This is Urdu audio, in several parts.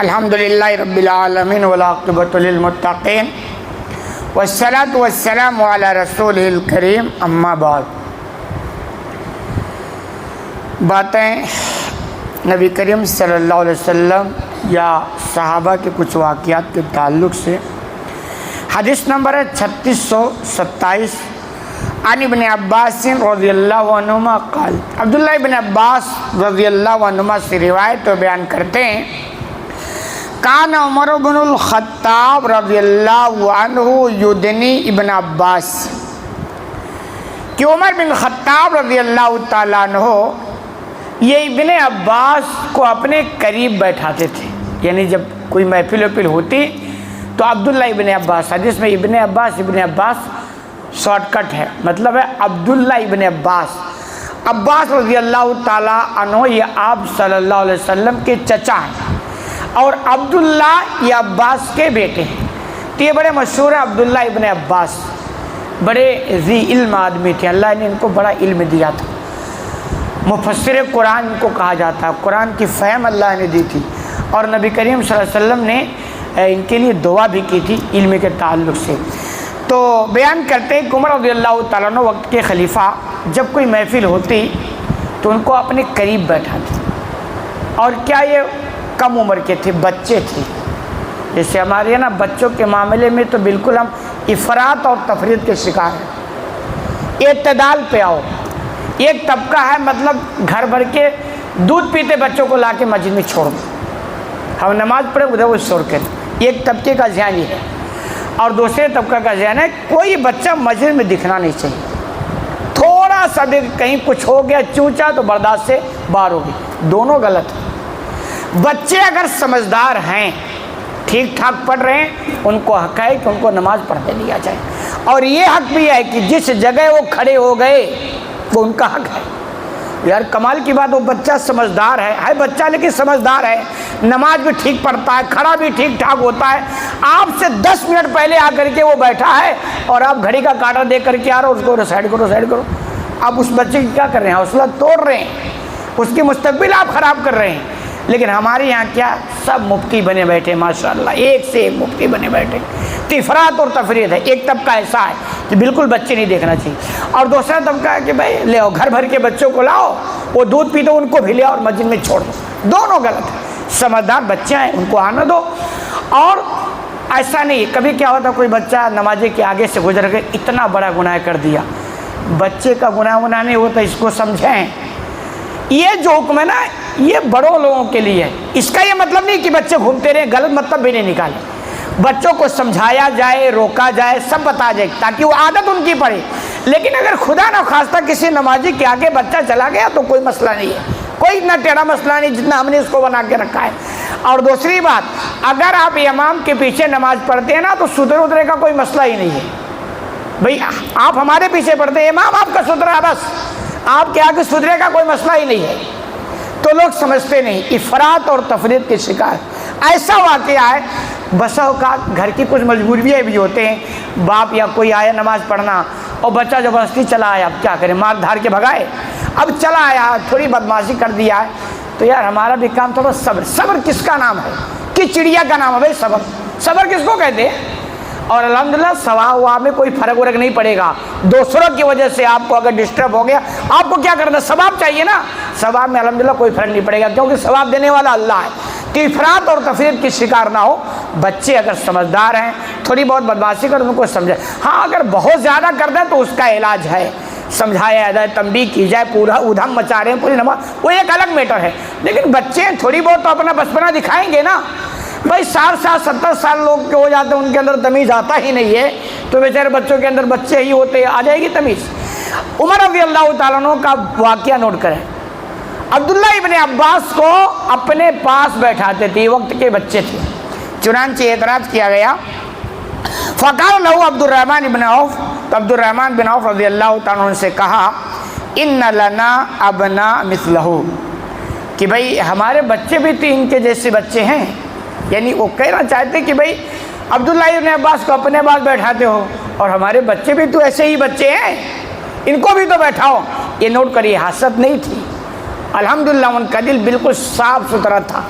الحمدللہ رب العالمین والعاقبۃ للمتقین والصلاۃ والسلام علی رسولہ الکریم اما بعد۔ باتیں نبی کریم صلی اللہ علیہ وسلم یا صحابہ کے کچھ واقعات کے تعلق سے، حدیث نمبر ہے 3627 عن ابن عباس رضی اللہ عنہما قال، عبداللہ ابن عباس رضی اللہ عنہما سے روایت و بیان کرتے ہیں، کان عمر بن الخطاب رضی اللہ عنہ یدنی ابن عباس، کہ عمر بن خطاب رضی اللہ تعالیٰ عنہ یہ ابن عباس کو اپنے قریب بیٹھاتے تھے، یعنی جب کوئی محفل وحفل ہوتی تو عبداللہ ابن عباس، حدیث میں ابن عباس شارٹ کٹ ہے، مطلب ہے عبداللہ ابن عباس رضی اللہ تعالیٰ عنہ یہ آپ صلی اللہ علیہ وسلم کے چچا ہیں، اور عبداللہ یہ عباس کے بیٹے ہیں، تو یہ بڑے مشہور ہیں عبداللہ ابن عباس، بڑے ذی علم آدمی تھے، اللہ نے ان کو بڑا علم دیا تھا، مفسر قرآن ان کو کہا جاتا ہے، قرآن کی فہم اللہ نے دی تھی، اور نبی کریم صلی اللہ علیہ وسلم نے ان کے لیے دعا بھی کی تھی علم کے تعلق سے۔ تو بیان کرتے ہیں کہ عمر رضی اللہ تعالیٰ عنہ وقت کے خلیفہ جب کوئی محفل ہوتی تو ان کو اپنے قریب بیٹھاتے، اور کیا یہ کم عمر کے تھے، بچے تھے، جیسے ہمارے نا بچوں کے معاملے میں تو بالکل ہم افراط اور تفریط کے شکار ہیں، اعتدال پہ آؤ۔ ایک طبقہ ہے مطلب گھر بھر کے دودھ پیتے بچوں کو لا کے مسجد میں چھوڑ دو، ہم نماز پڑھے ادھر وہ شور کریں، ایک طبقے کا ذہن یہ ہے، اور دوسرے طبقہ کا ذہن ہے کوئی بچہ مسجد میں دکھنا نہیں چاہیے، تھوڑا سا بھی کہیں کچھ ہو گیا چونچا تو برداشت سے باہر ہوگی، دونوں غلط ہیں۔ بچے اگر سمجھدار ہیں، ٹھیک ٹھاک پڑھ رہے ہیں، ان کو حق ہے کہ ان کو نماز پڑھنے دیا جائے، اور یہ حق بھی ہے کہ جس جگہ وہ کھڑے ہو گئے وہ ان کا حق ہے۔ یار کمال کی بات، وہ بچہ سمجھدار ہے بچہ لیکن سمجھدار ہے، نماز بھی ٹھیک پڑھتا ہے، کھڑا بھی ٹھیک ٹھاک ہوتا ہے، آپ سے 10 منٹ پہلے آ کر کے وہ بیٹھا ہے اور آپ گھڑی کا کاٹا دے کر کے آ رہے ہو، اس کو سائڈ کرو، آپ اس بچے کی کیا کر رہے ہیں؟ حوصلہ توڑ رہے ہیں، اس کی مستقبل آپ خراب کر رہے ہیں۔ لیکن ہمارے یہاں کیا سب مفتی بنے بیٹھے، ماشاءاللہ ایک سے ایک مفتی بنے بیٹھے، افراط اور تفریط ہے۔ ایک طبقہ ایسا ہے کہ بالکل بچے نہیں دیکھنا چاہیے، اور دوسرا طبقہ ہے کہ بھائی لے آؤ، گھر بھر کے بچوں کو لاؤ، وہ دودھ پیتے ان کو بھی لے آؤ اور مسجد میں چھوڑ دو، دونوں غلط ہے۔ سمجھدار بچے ہیں ان کو آنے دو، اور ایسا نہیں کبھی کیا ہوتا کوئی بچہ نمازی کے آگے سے گزر کے اتنا بڑا گناہ کر دیا، بچے کا گناہ نہیں ہوتا، اس کو سمجھیں، یہ جو حکم ہے نا یہ بڑوں لوگوں کے لیے ہے، اس کا یہ مطلب نہیں کہ بچے گھومتے رہیں، غلط مطلب بھی نہیں نکالے، بچوں کو سمجھایا جائے، روکا جائے، سب بتا جائے تاکہ وہ عادت ان کی پڑے۔ لیکن اگر خدا نہ خواستہ کسی نمازی کے آگے بچہ چلا گیا تو کوئی مسئلہ نہیں ہے، کوئی اتنا ٹیڑھا مسئلہ نہیں جتنا ہم نے اس کو بنا کے رکھا ہے۔ اور دوسری بات، اگر آپ امام کے پیچھے نماز پڑھتے ہیں نا تو سدھرے کا کوئی مسئلہ ہی نہیں ہے، بھئی آپ ہمارے پیچھے پڑھتے ہیں، امام آپ کا سدھرا، بس آپ کے آگے سدھرے کا کوئی مسئلہ ہی نہیں ہے، تو لوگ سمجھتے نہیں، افراط اور تفریط کے شکار۔ ایسا واقعہ ہے بسا اوقات گھر کی کچھ مجبوریاں بھی ہوتے ہیں، باپ یا کوئی آیا نماز پڑھنا اور بچہ زبردستی چلا آیا، اب کیا کریں، مار دھار کے بھگائے، اب چلا آیا تھوڑی بدماشی کر دیا ہے، تو یار ہمارا بھی کام تھوڑا صبر کس کا نام ہے، کس چڑیا کا نام ہے بھائی؟ صبر کس کو کہتے ہیں؟ اور الحمدللہ ثواب میں کوئی فرق نہیں پڑے گا، دوسروں کی وجہ سے آپ کو اگر ڈسٹرب ہو گیا، آپ کو کیا کرنا، ثواب چاہیے نا، ثواب میں الحمدللہ کوئی فرق نہیں پڑے گا، کیونکہ ثواب دینے والا اللہ ہے۔ کہ افراط اور تفریط کی شکار نہ ہو، بچے اگر سمجھدار ہیں تھوڑی بہت بدماشی کر ان کو سمجھے، ہاں اگر بہت زیادہ کر دیں تو اس کا علاج ہے، سمجھایا جائے، تنبیہ کی جائے، پورا ادھم مچا رہے ہیں پوری نماز، وہ ایک الگ میٹر ہے، لیکن بچے تھوڑی بہت تو اپنا بچپنا دکھائیں گے نا۔ بھائی 60 سال 70 سال لوگ کے ہو جاتے ہیں، ان کے اندر تمیز آتا ہی نہیں ہے، تو بیچارے بچوں کے اندر بچے ہی ہوتے، آ جائے گی تمیز۔ عمر رضی اللہ تعالیٰ عنہ کا واقعہ نوٹ کریں، عبداللہ ابن عباس کو اپنے پاس بیٹھاتے تھے، وقت کے بچے تھے، چنانچہ اعتراض کیا گیا، فقال له عبد الرحمن بن عوف، تو عبد الرحمن بن عوف رضی اللہ تعالیٰ عنہ سے کہا، ان لنا ابنا مثلہ، کہ بھائی ہمارے بچے بھی تو ان کے جیسے بچے ہیں، یعنی وہ کہنا چاہتے کہ بھائی عبداللہ ابن عباس کو اپنے پاس بیٹھاتے ہو اور ہمارے بچے بھی تو ایسے ہی بچے ہیں، ان کو بھی تو بیٹھاؤ۔ یہ نوٹ کریے، حسد نہیں تھی، الحمدللہ ان کا دل بالکل صاف ستھرا تھا،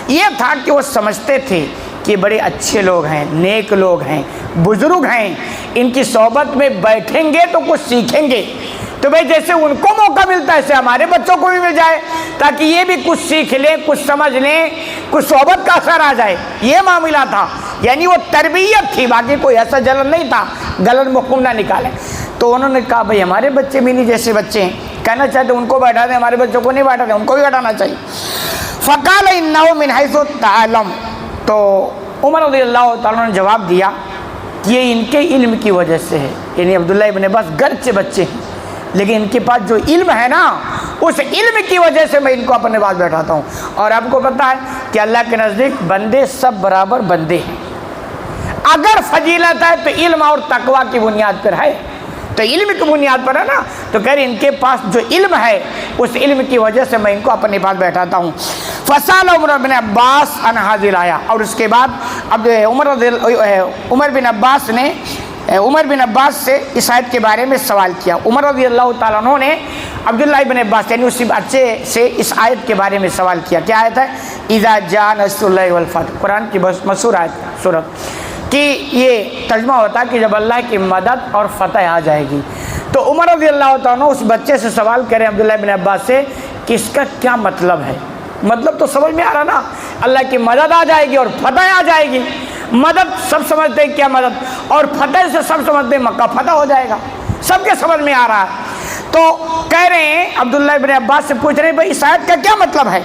یہ تھا کہ وہ سمجھتے تھے کہ بڑے اچھے لوگ ہیں، نیک لوگ ہیں، بزرگ ہیں، ان کی صحبت میں بیٹھیں گے تو کچھ سیکھیں گے، تو بھئی جیسے ان کو موقع ملتا ہے ایسے ہمارے بچوں کو بھی مل جائے تاکہ یہ بھی کچھ سیکھ لیں، کچھ سمجھ لیں، کچھ صحبت کا اثر آ جائے۔ یہ معاملہ تھا، یعنی وہ تربیت تھی، باقی کوئی ایسا جلن نہیں تھا غلط مفہوم نہ نکالیں۔ تو انہوں نے کہا بھئی ہمارے بچے بھی نہیں جیسے بچے ہیں، کہنا چاہتے ان کو بیٹھا دیں، ہمارے بچوں کو نہیں بیٹھا دیں، ان کو بھی بیٹھانا چاہیے۔ فقال انه من حيث تعلم، تو عمر رضی اللہ تعالیٰ نے جواب دیا کہ یہ ان کے علم کی وجہ سے ہے، یعنی عبداللہ ابن عباس گرچہ بچے ہیں لیکن ان کے پاس جو علم ہے نا، اس علم کی وجہ سے میں ان کو اپنے پاس بیٹھاتا ہوں۔ اور آپ کو پتہ ہے کہ اللہ کے نزدیک بندے سب برابر بندے ہیں، اگر فضیلت ہے تو علم اور تقوی کی بنیاد پر ہے، تو علم کی بنیاد پر ہے نا، تو کہہ رہے ان کے پاس جو علم ہے اس علم کی وجہ سے میں ان کو اپنے پاس بیٹھاتا ہوں۔ فسال عمر بن عباس عن هذه الآية، اور اس کے بعد اب عمر بن عباس سے اس آیت کے بارے میں سوال کیا۔ عمر رضی اللہ تعالیٰ عنہ نے عبداللہ ابن عباس یعنی اسی بچے سے اس آیت کے بارے میں سوال کیا۔ کیا آیت ہے؟ اذا جاء نصر اللہ والفتح، قرآن کی مشہور آیت سورت کہ یہ ترجمہ ہوتا ہے کہ جب اللہ کی مدد اور فتح آ جائے گی۔ تو عمر رضی اللہ تعالیٰ عنہ اس بچے سے سوال کریں عبداللہ ابن عباس سے کہ اس کا کیا مطلب ہے؟ مطلب تو سمجھ میں آ رہا نا، اللہ کی مدد آ جائے گی اور فتح آ جائے گی۔ مدد سب سمجھتے ہیں کیا مدد، اور فتح سے سب سمجھتے ہیں مکہ فتح ہو جائے گا، سب کے سمجھ میں آ رہا ہے۔ تو کہہ رہے ہیں عبداللہ ابن عباس سے پوچھ رہے ہیں بھائی اس آیت کا کیا مطلب ہے؟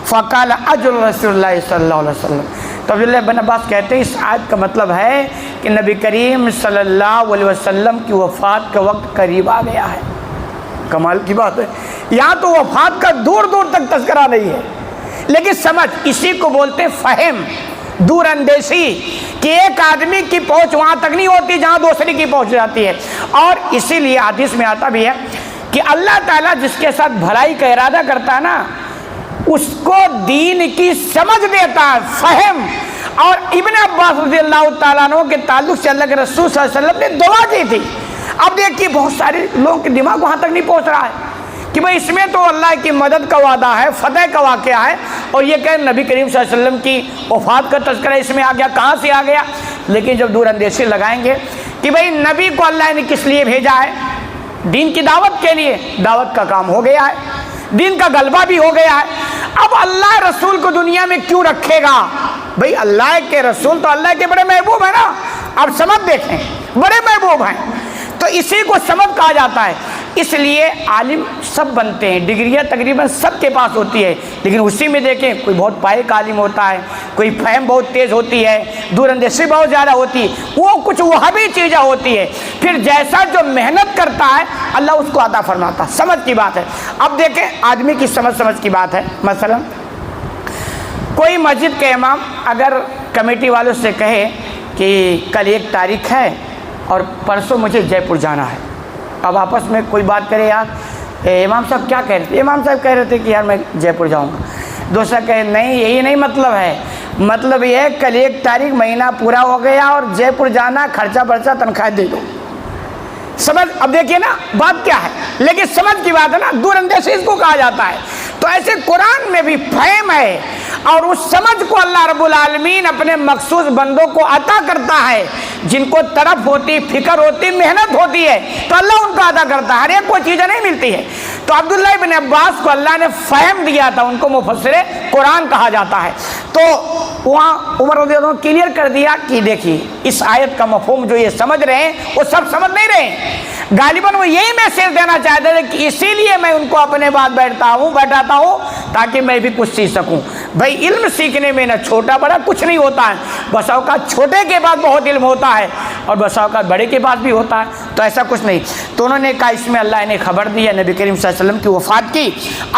فقال اجل رسول اللہ صلی اللہ علیہ وسلم، تو عبداللہ ابن عباس کہتے ہیں اس آیت کا مطلب ہے کہ نبی کریم صلی اللہ علیہ وسلم کی وفات کا وقت قریب آ گیا ہے۔ کمال کی بات ہے، یہاں تو وفات کا دور دور تک تذکرہ نہیں ہے، لیکن سمجھ اسی کو بولتے فہم، دور اندیشی، کہ ایک آدمی کی پہنچ وہاں تک نہیں ہوتی جہاں دوسرے کی پہنچ جاتی ہے۔ اور اسی لیے حدیث میں آتا بھی ہے کہ اللہ تعالیٰ جس کے ساتھ بھلائی کا ارادہ کرتا ہے نا اس کو دین کی سمجھ دیتا ہے، فہم۔ اور ابن عباس رضی اللہ تعالیٰ عنہ کے تعلق سے اللہ کے رسول صلی اللہ علیہ وسلم نے دعا کی تھی۔ اب دیکھیے بہت سارے لوگوں کے دماغ وہاں تک نہیں پہنچ رہا ہے کہ بھئی اس میں تو اللہ کی مدد کا وعدہ ہے، فتح کا واقعہ ہے، اور یہ کہ نبی کریم صلی اللہ علیہ وسلم کی وفات کا تذکرہ اس میں آ گیا، کہاں سے آ گیا؟ لیکن جب دور اندیشی لگائیں گے کہ بھئی نبی کو اللہ نے کس لیے بھیجا ہے؟ دین کی دعوت کے لیے، دعوت کا کام ہو گیا ہے، دین کا غلبہ بھی ہو گیا ہے، اب اللہ رسول کو دنیا میں کیوں رکھے گا؟ بھئی اللہ کے رسول تو اللہ کے بڑے محبوب ہیں نا، اب سمجھ دیکھیں، بڑے محبوب ہیں، تو اسی کو سمجھ کہا جاتا ہے۔ اس لیے عالم سب بنتے ہیں، ڈگریاں تقریباً سب کے پاس ہوتی ہے، لیکن اسی میں دیکھیں کوئی بہت پائے کا عالم ہوتا ہے، کوئی فہم بہت تیز ہوتی ہے، دور اندیشی بہت زیادہ ہوتی ہے، وہ کچھ وہابی چیزیں ہوتی ہے، پھر جیسا جو محنت کرتا ہے اللہ اس کو عطا فرماتا ہے، سمجھ کی بات ہے۔ اب دیکھیں آدمی کی سمجھ کی بات ہے، مثلا کوئی مسجد کے امام اگر کمیٹی والوں سے کہے کہ کل 1 تاریخ ہے اور پرسوں مجھے جے پور جانا ہے، اب آپس میں کوئی بات کرے یار امام صاحب کیا کہہ رہے تھے؟ امام صاحب کہہ رہے تھے کہ یار میں جے پور جاؤں گا، دوسرا کہے نہیں یہی نہیں مطلب ہے، مطلب یہ ہے کل 1 تاریخ مہینہ پورا ہو گیا اور جے پور جانا، خرچہ برچہ تنخواہ دے دو۔ سمجھ، اب دیکھیے نا بات کیا ہے، لیکن سمجھ کی بات ہے نا، دور اندیشی اس کو کہا جاتا ہے۔ تو ایسے قرآن میں بھی فہم ہے، اور اس سمجھ کو اللہ رب العالمین اپنے مخصوص بندوں کو عطا کرتا ہے، جن کو طرف ہوتی، فکر ہوتی، محنت ہوتی ہے تو اللہ ان کو عطا کرتا ہے، ہر ایک کو چیزیں نہیں ملتی ہے۔ تو عبداللہ ابن عباس کو اللہ نے فہم دیا تھا، ان کو مفسر قرآن کہا جاتا ہے۔ تو وہاں عمر رضی اللہ عنہ کلیئر کر دیا کہ دیکھیے اس آیت کا مفہوم جو یہ سمجھ رہے ہیں وہ سب سمجھ نہیں رہے ہیں، غالباً وہ یہی میسج دینا چاہتے تھے کہ اسی لیے میں ان کو اپنے بعد بیٹھاتا ہوں تاکہ میں بھی کچھ سیکھ سکوں۔ بھائی علم سیکھنے میں نہ چھوٹا بڑا کچھ نہیں ہوتا ہے، بس اوقات چھوٹے کے بعد بہت علم ہوتا ہے اور بس اوقات بڑے کے بعد بھی ہوتا ہے، تو ایسا کچھ نہیں۔ تو انہوں نے کہا اس میں اللہ نے خبر دی ہے نبی کریم صلی اللہ علیہ وسلم کی وفات کی،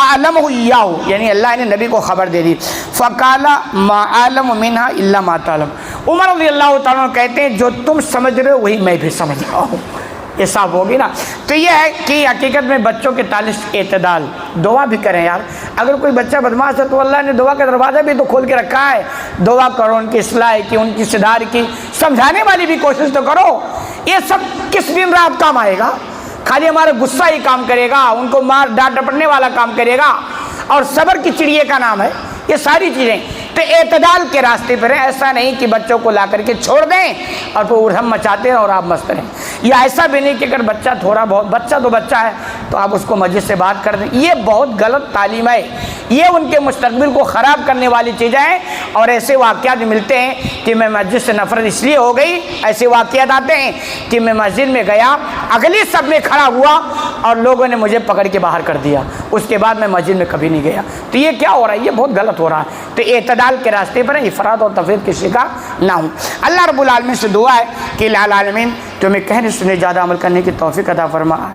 اعلمہ ایاہ، یعنی اللہ نے نبی کو خبر دے دی۔ فقال ما اعلم منها الا ما تعلم، عمر رضی اللہ تعالیٰ کہتے ہیں جو تم سمجھ رہے ہو وہی میں بھی سمجھ رہا ہوں۔ یہ صاف ہوگی نا۔ تو یہ ہے کہ حقیقت میں بچوں کے تعلق اعتدال، دعا بھی کریں یار، اگر کوئی بچہ بدماش ہے تو اللہ نے دعا کا دروازہ بھی تو کھول کے رکھا ہے، دعا کرو ان کی اصلاح کی، ان کی صدار کی، سمجھانے والی بھی کوشش تو کرو۔ یہ سب کس دن رات کام آئے گا؟ خالی ہمارا غصہ ہی کام کرے گا، ان کو مار ڈانٹ ڈپٹنے والا کام کرے گا، اور صبر کی چڑیے کا نام ہے یہ ساری چیزیں۔ تو اعتدال کے راستے پر ہیں، ایسا نہیں کہ بچوں کو لا کر کے چھوڑ دیں اور پھر ادھم مچاتے ہیں اور آپ مست رہیں، یا ایسا بھی نہیں کہ اگر بچہ تھوڑا بہت، بچہ تو بچہ ہے تو آپ اس کو مسجد سے بات کر دیں، یہ بہت غلط تعلیم ہے، یہ ان کے مستقبل کو خراب کرنے والی چیزیں ہیں۔ اور ایسے واقعات ملتے ہیں کہ میں مسجد سے نفرت اس لیے ہو گئی، ایسے واقعات آتے ہیں کہ میں مسجد میں گیا، اگلی صف میں کھڑا ہوا اور لوگوں نے مجھے پکڑ کے باہر کر دیا، اس کے بعد میں مسجد میں کبھی نہیں گیا۔ تو یہ کیا ہو رہا ہے؟ یہ بہت غلط ہو رہا ہے۔ تو اعتدال کے راستے پر افراط اور تفریط کی شکار نہ ہوں۔ اللہ رب العالمین سے دعا ہے کہ العالمین تمہیں کہنے سنے زیادہ عمل کرنے کی توفیق عطا فرما۔